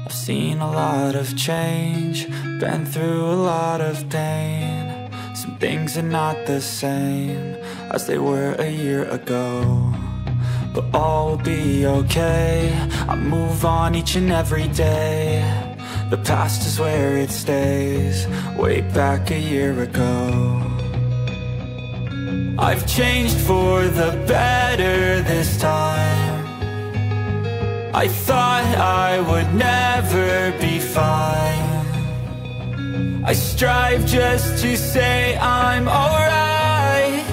I've seen a lot of change, been through a lot of pain. Some things are not the same as they were a year ago, but all will be okay. I move on each and every day. The past is where it stays, way back a year ago. I've changed for the better this time. I thought I would never be fine. I strive just to say I'm alright,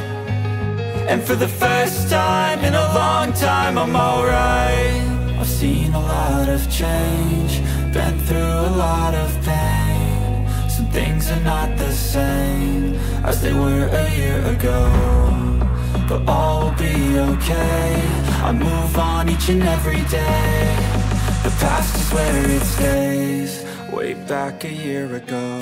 and for the first time in a long time I'm alright. I've seen a lot of change, been through a lot of pain. Some things are not the same as they were a year ago, but all will be okay. I move on each and every day. The past is where it stays, way back a year ago.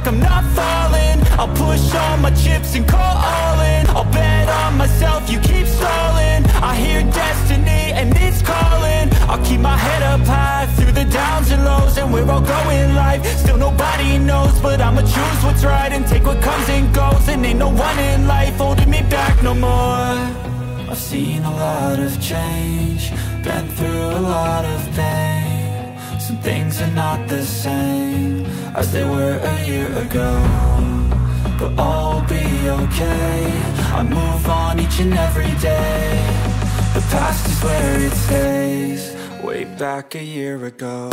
I'm not falling, I'll push all my chips and call all in. I'll bet on myself, you keep stalling. I hear destiny and it's calling. I'll keep my head up high through the downs and lows, and we're all going life. Still nobody knows, but I'ma choose what's right and take what comes and goes. And ain't no one in life holding me back no more. I've seen a lot of change, been through a lot of pain. Some things are not the same as they were a year ago, but all will be okay. I move on each and every day. The past is where it stays, way back a year ago.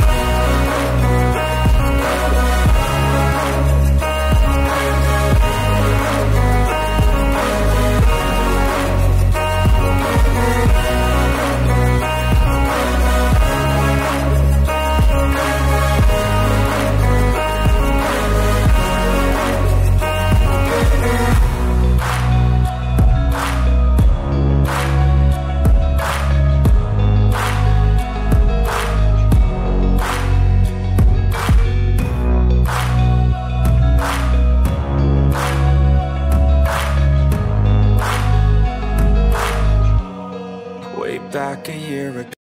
like a year ago.